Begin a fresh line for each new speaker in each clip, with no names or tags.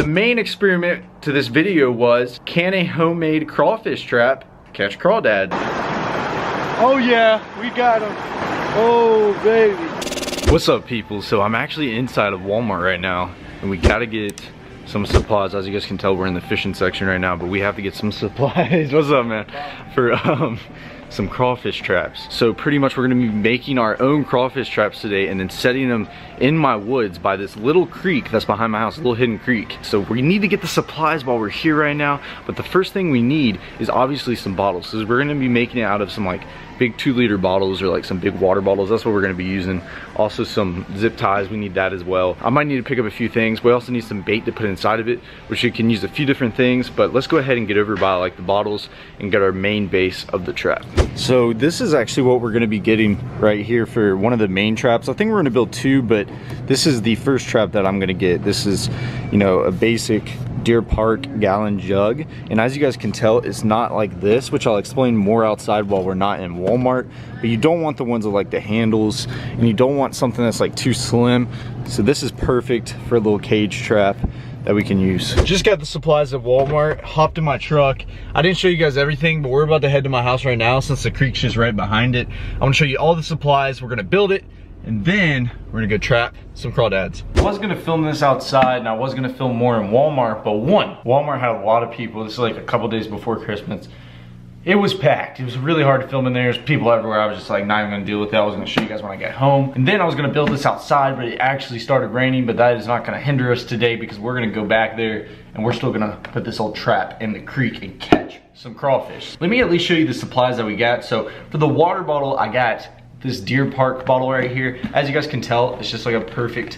main experiment to this video was, can a homemade crawfish trap catch crawdads?
Oh yeah, we got him. Oh baby.
What's up people? So I'm actually inside of Walmart right now and we gotta get some supplies. As you guys can tell, we're in the fishing section right now, but we have to get some supplies. What's up, man? For some crawfish traps. So pretty much we're gonna be making our own crawfish traps today and then setting them in my woods by this little creek that's behind my house, a little hidden creek. So we need to get the supplies while we're here right now, but the first thing we need is obviously some bottles. So we're gonna be making it out of some like big 2-liter bottles or like some big water bottles. That's what we're gonna be using. Also some zip ties, we need that as well. I might need to pick up a few things. We also need some bait to put inside of it, which you can use a few different things, but let's go ahead and get over by like the bottles and get our main base of the trap. So this is actually what we're gonna be getting right here for one of the main traps. I think we're gonna build 2, but this is the first trap that I'm gonna get. This is, you know, a basic Deer Park gallon jug, and as you guys can tell, it's not like this, which I'll explain more outside while we're not in Walmart. But you don't want the ones with like the handles, and you don't want something that's like too slim. So this is perfect for a little cage trap that we can use. Just got the supplies at Walmart, hopped in my truck. I didn't show you guys everything, but we're about to head to my house right now since the creek's just right behind it. I want to show you all the supplies. We're gonna build it, and then we're gonna go trap some crawdads. I was gonna film this outside and I was gonna film more in Walmart, but Walmart had a lot of people. This is like a couple days before Christmas. It was packed. It was really hard to film in there. There's people everywhere. I was just like not even gonna deal with that. I was gonna show you guys when I get home. And then I was gonna build this outside, but it actually started raining, but that is not gonna hinder us today because we're gonna go back there and we're still gonna put this old trap in the creek and catch some crawfish. Let me at least show you the supplies that we got. So for the water bottle, I got this Deer Park bottle right here. As you guys can tell, it's just like a perfect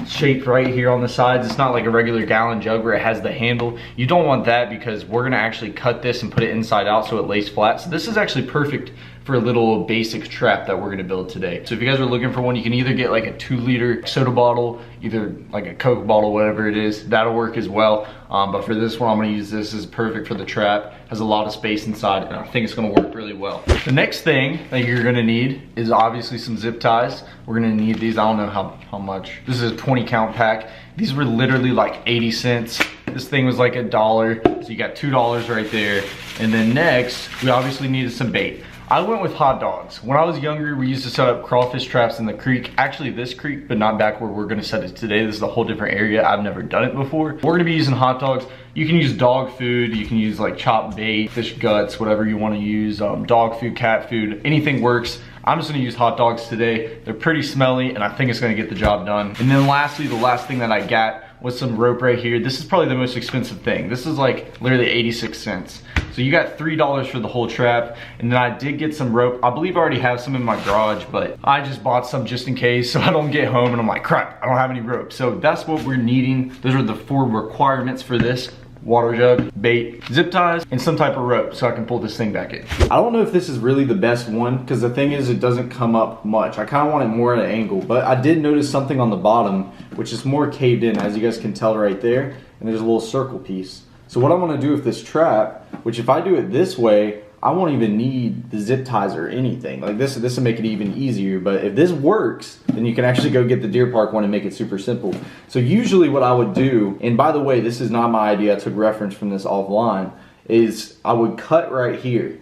shape right here on the sides. It's not like a regular gallon jug where it has the handle. You don't want that because we're gonna actually cut this and put it inside out so it lays flat. So this is actually perfect for a little basic trap that we're gonna build today. So if you guys are looking for one, you can either get like a 2-liter soda bottle, either like a Coke bottle, whatever it is, that'll work as well. But for this one, I'm gonna use this. This is perfect for the trap. Has a lot of space inside, and I think it's gonna work really well. The next thing that you're gonna need is obviously some zip ties. We're gonna need these. I don't know how much. This is a 20 count pack. These were literally like 80 cents. This thing was like $1, so you got $2 right there. And then next, we obviously needed some bait. I went with hot dogs. When I was younger, we used to set up crawfish traps in the creek. Actually this creek, but not back where we're gonna set it today. This is a whole different area. I've never done it before. We're gonna be using hot dogs. You can use dog food, you can use like chopped bait, fish guts, whatever you wanna use, dog food, cat food, anything works. I'm just gonna use hot dogs today. They're pretty smelly and I think it's gonna get the job done. And then lastly, the last thing that I got was some rope right here. This is probably the most expensive thing. This is like literally 86 cents. So you got $3 for the whole trap. And then I did get some rope. I believe I already have some in my garage, but I just bought some just in case so I don't get home and I'm like, crap, I don't have any rope. So that's what we're needing. Those are the 4 requirements for this: water jug, bait, zip ties, and some type of rope so I can pull this thing back in. I don't know if this is really the best one because the thing is it doesn't come up much. I kind of want it more at an angle, but I did notice something on the bottom which is more caved in, as you guys can tell right there, and there's a little circle piece. So what I'm gonna do with this trap, which if I do it this way, I won't even need the zip ties or anything. Like this will make it even easier, but if this works, then you can actually go get the Deer Park one and make it super simple. So usually what I would do, and by the way, this is not my idea, I took reference from this offline, is I would cut right here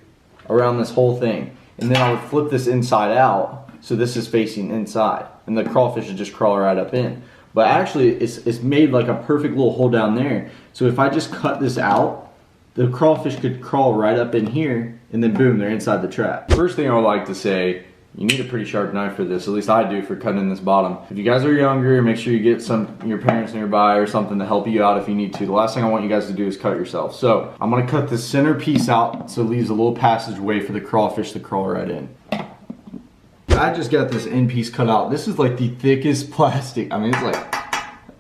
around this whole thing, and then I would flip this inside out, so this is facing inside, and the crawfish would just crawl right up in. But actually, it's made like a perfect little hole down there. So if I just cut this out, the crawfish could crawl right up in here, and then boom, they're inside the trap. First thing I would like to say, you need a pretty sharp knife for this, at least I do, for cutting this bottom. If you guys are younger, make sure you get your parents nearby or something to help you out if you need to. The last thing I want you guys to do is cut yourself. So I'm gonna cut the center piece out so it leaves a little passageway for the crawfish to crawl right in. I just got this end piece cut out. This is like the thickest plastic. I mean, it's like,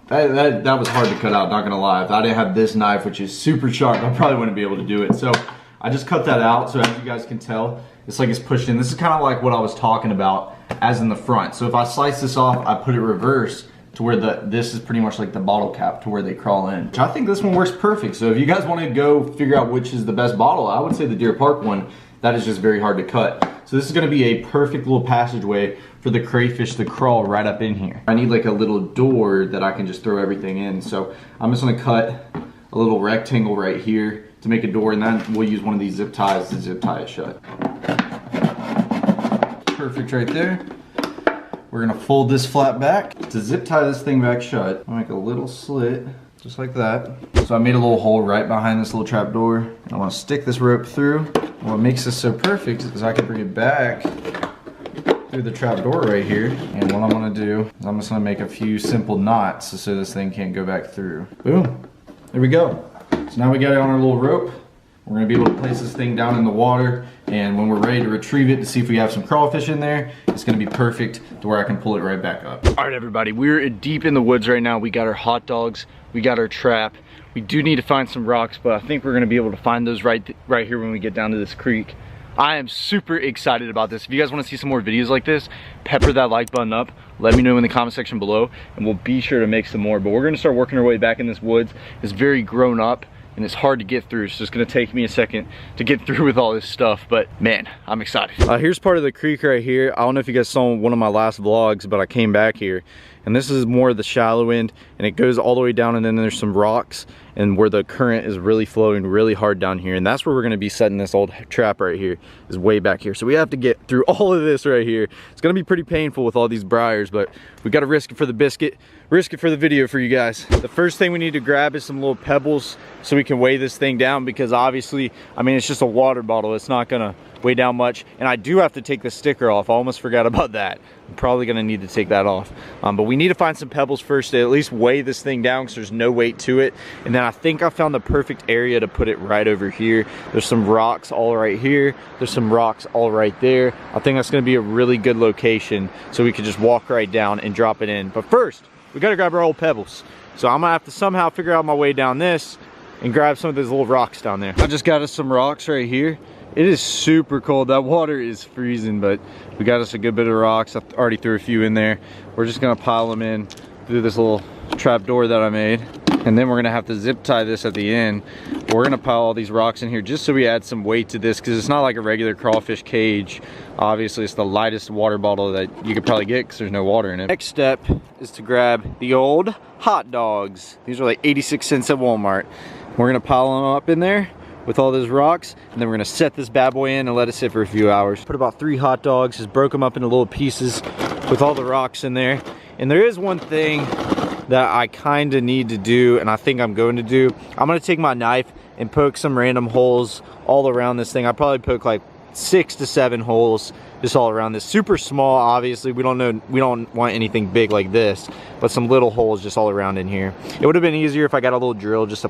that was hard to cut out, not gonna lie. If I didn't have this knife, which is super sharp, I probably wouldn't be able to do it. So I just cut that out, so as you guys can tell, it's like it's pushed in. This is kind of like what I was talking about as in the front. So if I slice this off, I put it reverse to where this is pretty much like the bottle cap to where they crawl in. I think this one works perfect. So if you guys want to go figure out which is the best bottle, I would say the Deer Park one. That is just very hard to cut. So this is gonna be a perfect little passageway for the crayfish to crawl right up in here. I need like a little door that I can just throw everything in. So I'm just gonna cut a little rectangle right here to make a door, and then we'll use one of these zip ties to zip tie it shut. Perfect right there. We're gonna fold this flat back. To zip tie this thing back shut, I'll make a little slit, just like that. So I made a little hole right behind this little trap door. I wanna stick this rope through. What makes this so perfect is I can bring it back through the trap door right here. And what I'm gonna do is I'm just gonna make a few simple knots so this thing can't go back through. Boom, there we go. So now we got it on our little rope. We're gonna be able to place this thing down in the water, and when we're ready to retrieve it to see if we have some crawfish in there, it's gonna be perfect to where I can pull it right back up. All right, everybody, we're deep in the woods right now. We got our hot dogs, we got our trap. We do need to find some rocks, but I think we're gonna be able to find those right here when we get down to this creek. I am super excited about this. If you guys wanna see some more videos like this, pepper that like button up. Let me know in the comment section below, and we'll be sure to make some more. But we're gonna start working our way back in this woods. It's very grown up, and it's hard to get through, so it's gonna take me a second to get through with all this stuff, but man, I'm excited. Here's part of the creek right here. I don't know if you guys saw one of my last vlogs, but I came back here, and this is more of the shallow end, and it goes all the way down, and then there's some rocks, and where the current is really flowing really hard down here, and that's where we're gonna be setting this old trap right here, is way back here. So we have to get through all of this right here. It's gonna be pretty painful with all these briars, but we gotta risk it for the biscuit, risk it for the video for you guys. The first thing we need to grab is some little pebbles so we can weigh this thing down, because obviously, I mean, it's just a water bottle. It's not gonna weigh down much, and I do have to take the sticker off. I almost forgot about that. I'm probably gonna need to take that off, but we need to find some pebbles first to at least weigh this thing down, because there's no weight to it. And then I think I found the perfect area to put it right over here. There's some rocks all right here, there's some rocks all right there. I think that's gonna be a really good location, so we could just walk right down and drop it in. But first, we gotta grab our old pebbles. So I'm gonna have to somehow figure out my way down this and grab some of those little rocks down there. I just got us some rocks right here. It is super cold. That water is freezing, but we got us a good bit of rocks. I've already threw a few in there. We're just gonna pile them in through this little trap door that I made. And then we're gonna have to zip tie this at the end. We're gonna pile all these rocks in here just so we add some weight to this, because it's not like a regular crawfish cage. Obviously, it's the lightest water bottle that you could probably get because there's no water in it. Next step is to grab the old hot dogs. These are like 86 cents at Walmart. We're gonna pile them up in there with all those rocks, and then we're gonna set this bad boy in and let it sit for a few hours. Put about 3 hot dogs, just broke them up into little pieces with all the rocks in there. And there is one thing that I kind of need to do, and I think I'm going to do. I'm gonna take my knife and poke some random holes all around this thing. I probably poke like 6 to 7 holes just all around this. Super small, obviously. We don't want anything big like this, but some little holes just all around in here. It would have been easier if I got a little drill just to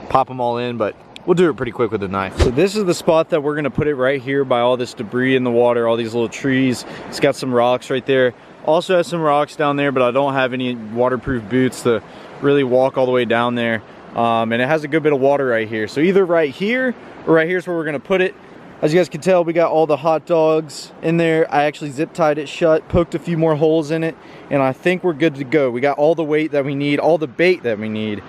pop them all in, but we'll do it pretty quick with a knife. So this is the spot that we're gonna put it, right here by all this debris in the water, all these little trees. It's got some rocks right there. Also has some rocks down there, but I don't have any waterproof boots to really walk all the way down there. And it has a good bit of water right here. So either right here or right here is where we're gonna put it. As you guys can tell, we got all the hot dogs in there. I actually zip tied it shut, poked a few more holes in it, and I think we're good to go. We got all the weight that we need, all the bait that we need.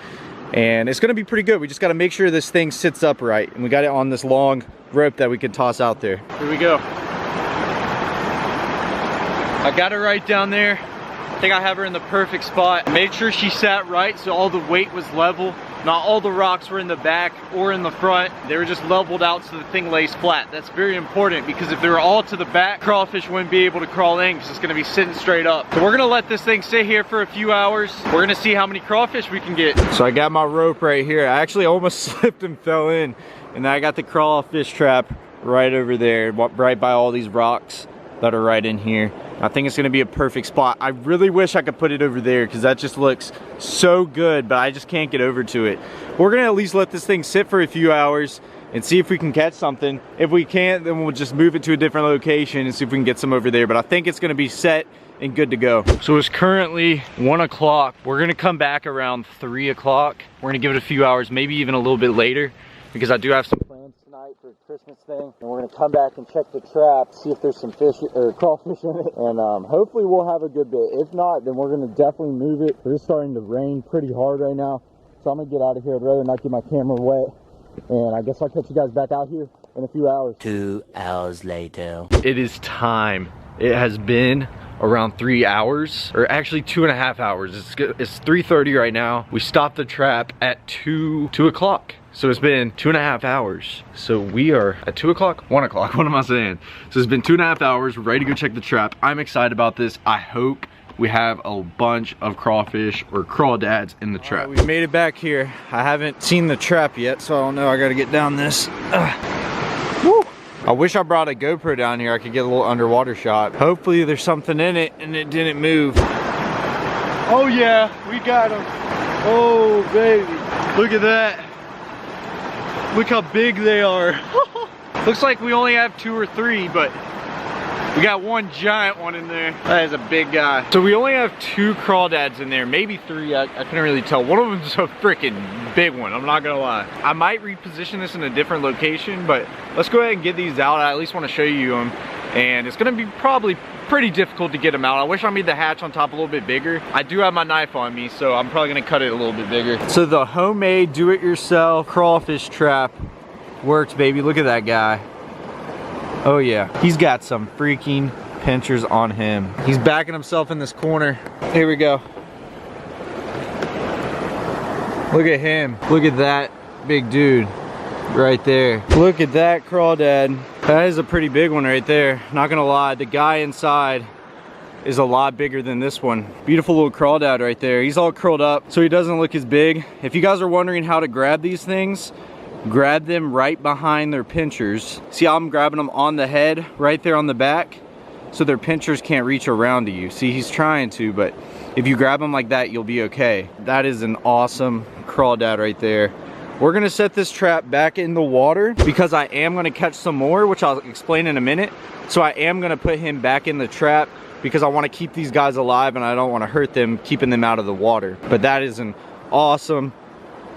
And it's gonna be pretty good. We just gotta make sure this thing sits upright, and we got it on this long rope that we can toss out there. Here we go. I got her right down there. I think I have her in the perfect spot. Made sure she sat right so all the weight was level. Not all the rocks were in the back or in the front. They were just leveled out so the thing lays flat. That's very important, because if they were all to the back, crawfish wouldn't be able to crawl in because it's gonna be sitting straight up. So we're gonna let this thing sit here for a few hours. We're gonna see how many crawfish we can get. So I got my rope right here. I actually almost slipped and fell in. And then I got the crawfish trap right over there, right by all these rocks that are right in here. I think it's gonna be a perfect spot. I really wish I could put it over there because that just looks so good, but I just can't get over to it. We're gonna at least let this thing sit for a few hours and see if we can catch something. If we can't, then we'll just move it to a different location and see if we can get some over there. But I think it's gonna be set and good to go. So it's currently 1 o'clock. We're gonna come back around 3 o'clock. We're gonna give it a few hours, maybe even a little bit later, because I do have some plans tonight for a Christmas thing. And we're gonna come back and check the trap, see if there's some fish or crawfish in it. And hopefully we'll have a good bit. If not, then we're gonna definitely move it. It's starting to rain pretty hard right now. So I'm gonna get out of here. I'd rather not get my camera wet. And I guess I'll catch you guys back out here
in a few hours.
2 hours later.
It is time. It has been around 3 hours, or actually 2.5 hours. It's 3:30 right now. We stopped the trap at 2 o'clock. So it's been 2.5 hours. So we are at 2 o'clock, 1 o'clock, what am I saying? So it's been 2.5 hours, we're ready to go check the trap. I'm excited about this. I hope we have a bunch of crawfish or crawdads in the trap.
We made it back here. I haven't seen the trap yet, so I don't know. I gotta get down this. Woo! I wish I brought a GoPro down here. I could get a little underwater shot. Hopefully there's something in it and it didn't move. Oh yeah, we got them. Oh baby, look at that. Look how big they are.
Looks like we only have 2 or 3, but we got one giant one in there. That is a big guy. So we only have 2 crawdads in there, maybe 3, I couldn't really tell. One of them's a freaking big one, I'm not gonna lie. I might reposition this in a different location, but let's go ahead and get these out. I at least wanna show you them. And it's gonna be probably pretty difficult to get them out. I wish I made the hatch on top a little bit bigger. I do have my knife on me, so I'm probably gonna cut it a little bit bigger. So the homemade do-it-yourself crawfish trap works, baby. Look at that guy. Oh yeah, he's got some freaking pinchers on him. He's backing himself in this corner. Here we go. Look at him. Look at that big dude right there. Look at that crawdad. That is a pretty big one right there. Not gonna lie, the guy inside is a lot bigger than this one. Beautiful little crawdad right there. He's all curled up so he doesn't look as big. If you guys are wondering how to grab these things, grab them right behind their pinchers. See how I'm grabbing them on the head, right there on the back, so their pinchers can't reach around to you. See, he's trying to, but if you grab them like that, you'll be okay. That is an awesome crawdad right there. We're gonna set this trap back in the water because I am gonna catch some more, which I'll explain in a minute. So I am gonna put him back in the trap because I wanna keep these guys alive and I don't wanna hurt them, keeping them out of the water. But that is an awesome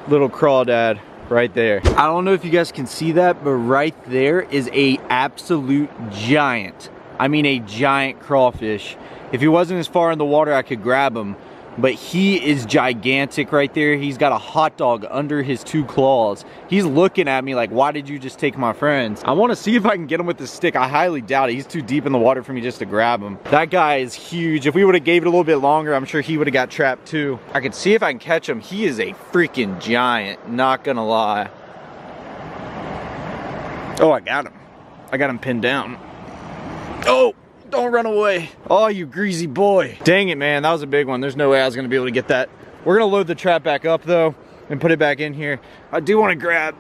little crawdad right there. I don't know if you guys can see that, but right there is a absolute giant. I mean a giant crawfish. If he wasn't as far in the water, I could grab him, but he is gigantic right there. He's got a hot dog under his 2 claws. He's looking at me like, why did you just take my friends? I want to see if I can get him with the stick. I highly doubt it. He's too deep in the water for me just to grab him. That guy is huge. If we would have gave it a little bit longer, I'm sure he would have got trapped too. I can see if I can catch him. He is a freaking giant, not gonna lie. Oh, I got him. I got him pinned down. Oh! Don't run away. Oh, you greasy boy. Dang it, man. That was a big one. There's no way I was going to be able to get that. We're going to load the trap back up, though, and put it back in here. I do want to grab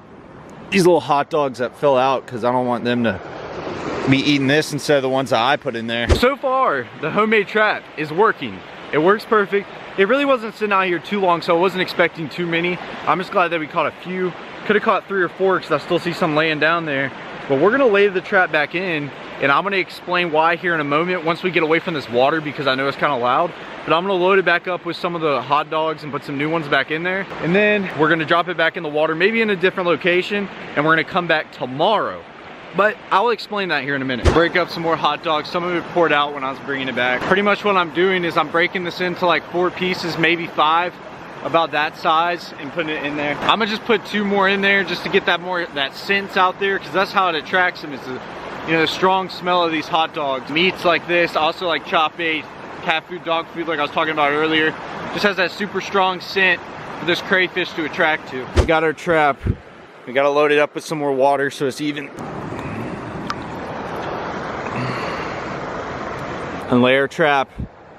these little hot dogs that fell out because I don't want them to be eating this instead of the ones that I put in there. So far, the homemade trap is working. It works perfect. It really wasn't sitting out here too long, so I wasn't expecting too many. I'm just glad that we caught a few. Could have caught 3 or 4 because I still see some laying down there. But we're going to lay the trap back in. And I'm gonna explain why here in a moment once we get away from this water because I know it's kind of loud. But I'm gonna load it back up with some of the hot dogs and put some new ones back in there. And then we're gonna drop it back in the water, maybe in a different location, and we're gonna come back tomorrow. But I'll explain that here in a minute. Break up some more hot dogs. Some of it poured out when I was bringing it back. Pretty much what I'm doing is I'm breaking this into like 4 pieces, maybe 5, about that size, and putting it in there. I'm gonna just put 2 more in there just to get that scent out there because that's how it attracts them. It's the strong smell of these hot dogs. Meats like this, also like chop bait, cat food, dog food like I was talking about earlier. Just has that super strong scent for this crayfish to attract to. We got our trap. We gotta load it up with some more water so it's even. And lay our trap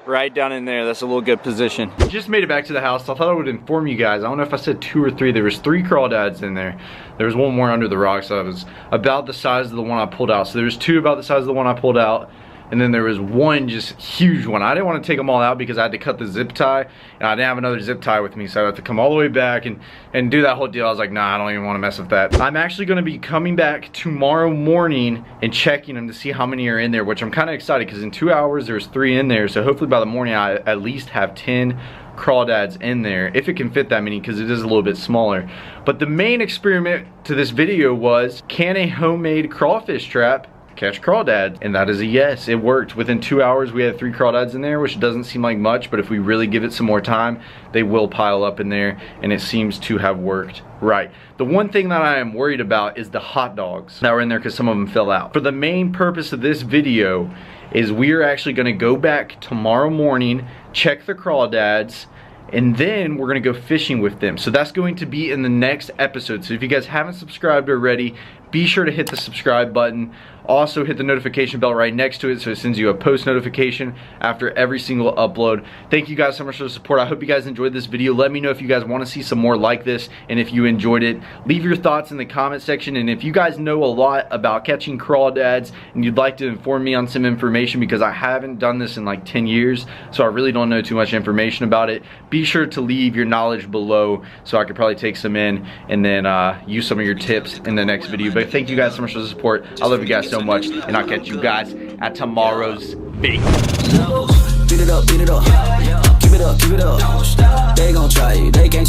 right down in there. That's a little good position. Just made it back to the house. I thought I would inform you guys. I don't know if I said 2 or 3. There was 3 crawdads in there. There was 1 more under the rock, so it was about the size of the one I pulled out. So there was 2 about the size of the one I pulled out, and then there was 1 just huge one. I didn't want to take them all out because I had to cut the zip tie, and I didn't have another zip tie with me, so I had to come all the way back and do that whole deal. I was like, nah, I don't even want to mess with that. I'm actually going to be coming back tomorrow morning and checking them to see how many are in there, which I'm kind of excited because in 2 hours there's 3 in there, so hopefully by the morning I at least have 10 crawdads in there, if it can fit that many, because it is a little bit smaller. But the main experiment to this video was, can a homemade crawfish trap catch crawdads, and that is a yes. It worked. Within 2 hours we had 3 crawdads in there, which doesn't seem like much, but if we really give it some more time, they will pile up in there, and it seems to have worked right. The one thing that I am worried about is the hot dogs that were in there because some of them fell out. For the main purpose of this video is we are actually going to go back tomorrow morning, check the crawdads, and then we're gonna go fishing with them. So that's going to be in the next episode. So if you guys haven't subscribed already, be sure to hit the subscribe button. Also hit the notification bell right next to it so it sends you a post notification after every single upload. Thank you guys so much for the support. I hope you guys enjoyed this video. Let me know if you guys want to see some more like this, and if you enjoyed it, leave your thoughts in the comment section. And if you guys know a lot about catching crawdads and you'd like to inform me on some information, because I haven't done this in like 10 years, so I really don't know too much information about it, be sure to leave your knowledge below so I could probably take some in and then use some of your tips in the next video. But thank you guys so much for the support. I love you guys so much, and I'll catch you guys at tomorrow's video.
Beat it up, keep it up. They gon' try you, they can't